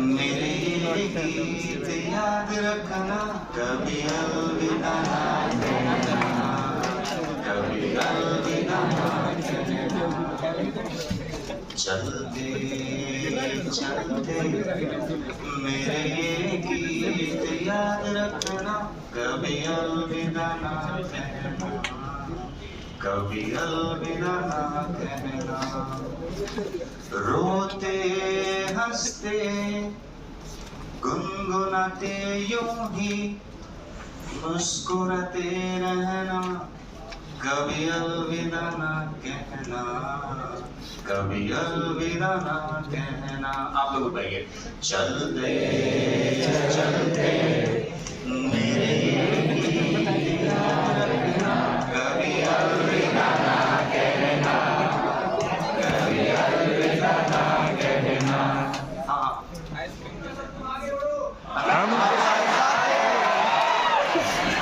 मेरे ये गीत याद रखना, कभी अलविदा ना कहना, कभी अलविदा ना कहना। चलते चलते मेरे ये गीत याद रखना, कभी अलविदा ना कहना, कभी अलविदा ना कहना। रोते हंसते गुनगुनाते यूं ही मुस्कुराते रहना, कभी अलविदा ना कहना, कभी अलविदा ना कहना। आप लोग बताइए। चलते चलते मेरे